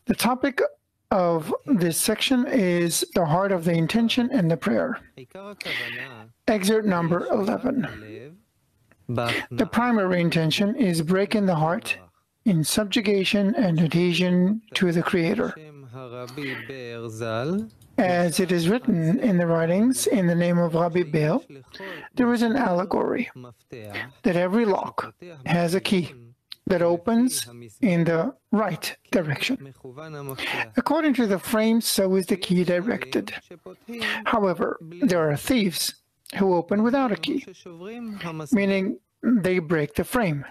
The topic of this section is the heart of the intention and the prayer. Excerpt number 11. The primary intention is breaking the heart in subjugation and adhesion to the Creator. As it is written in the writings in the name of Rabbi Beil, there is an allegory that every lock has a key that opens in the right direction. According to the frame, so is the key directed. However, there are thieves who open without a key, meaning they break the frame.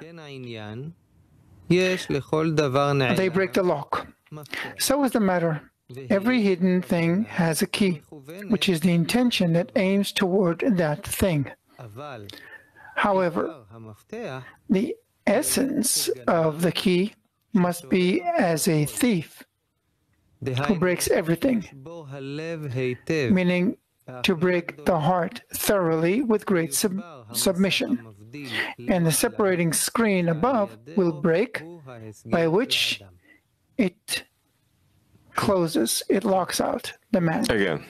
They break the lock. So is the matter. Every hidden thing has a key, which is the intention that aims toward that thing. However, the essence of the key must be as a thief who breaks everything, meaning to break the heart thoroughly with great submission. And the separating screen above will break, by which it closes, it locks out the man. Again,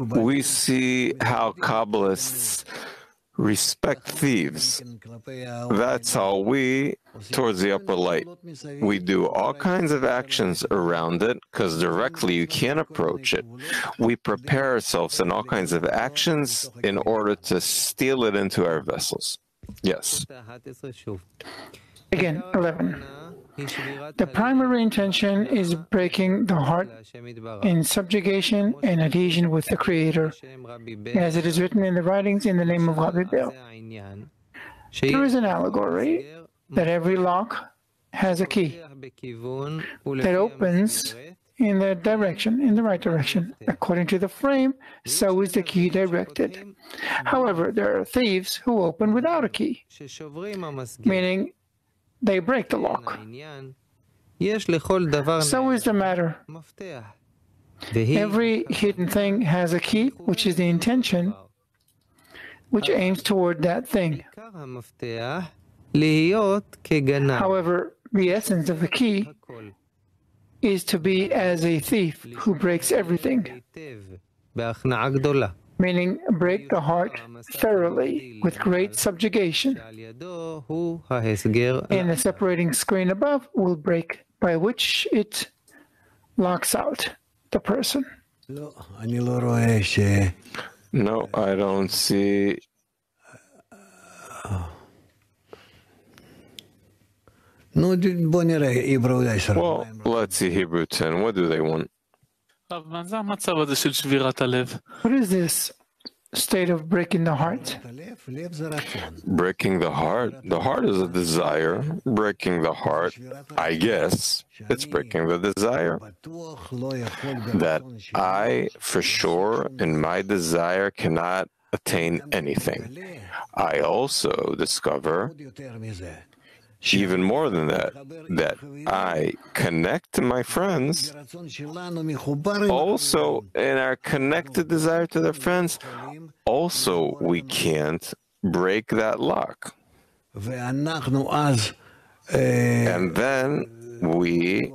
we see how Kabbalists respect thieves. That's how we, towards the upper light, we do all kinds of actions around it, because directly you can't approach it. We prepare ourselves in all kinds of actions in order to steal it into our vessels. Yes. Again, 11. The primary intention is breaking the heart in subjugation and adhesion with the Creator, as it is written in the writings in the name of Rabbi Beil. There is an allegory that every lock has a key that opens in the right direction. According to the frame, so is the key directed. However, there are thieves who open without a key, meaning they break the lock. So is the matter. Every hidden thing has a key, which is the intention, which aims toward that thing. However, the essence of the key is to be as a thief who breaks everything, meaning break the heart thoroughly with great subjugation. And the separating screen above will break, by which it locks out the person. No, I don't see. Well, let's see Hebrew 10. What do they want? What is this state of breaking the heart? Breaking the heart? The heart is a desire. Breaking the heart, I guess, it's breaking the desire. That I, for sure, in my desire, cannot attain anything. I also discover, even more than that, that I connect to my friends, also in our connected desire to their friends, also we can't break that lock. And then we,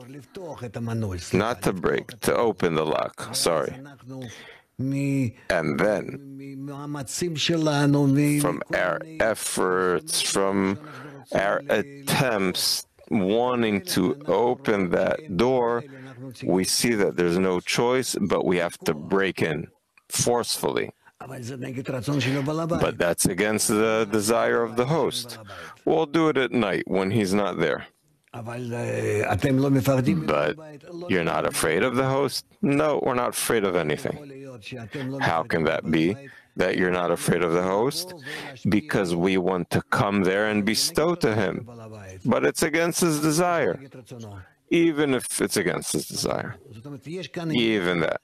not to break, to open the lock, sorry. And then, from our efforts, from our attempts wanting to open that door, we see that there's no choice, but we have to break in forcefully. But that's against the desire of the host. We'll do it at night when he's not there. But you're not afraid of the host? No, we're not afraid of anything. How can that be, that you're not afraid of the host? Because we want to come there and bestow to him. But it's against his desire. Even if it's against his desire. Even that.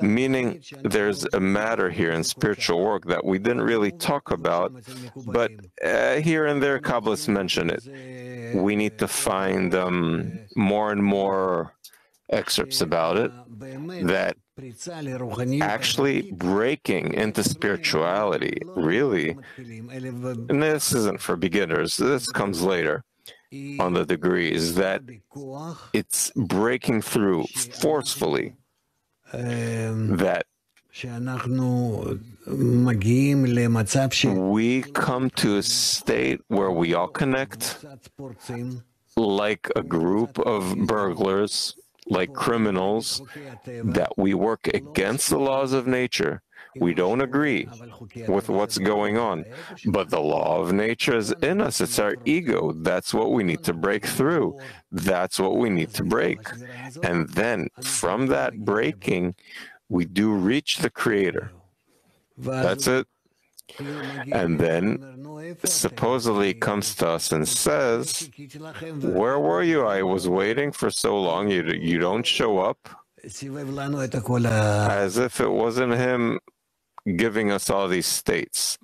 Meaning, there's a matter here in spiritual work that we didn't really talk about, but here and there, Kabbalists mention it. We need to find more and more excerpts about it, that actually breaking into spirituality, really, and this isn't for beginners, this comes later, on the degrees, that it's breaking through forcefully, that we come to a state where we all connect like a group of burglars, like criminals, that we work against the laws of nature. We don't agree with what's going on, but the law of nature is in us. It's our ego. That's what we need to break through. That's what we need to break. And then from that breaking, we do reach the Creator. That's it. And then supposedly comes to us and says, where were you? I was waiting for so long. You don't show up. As if it wasn't him giving us all these states.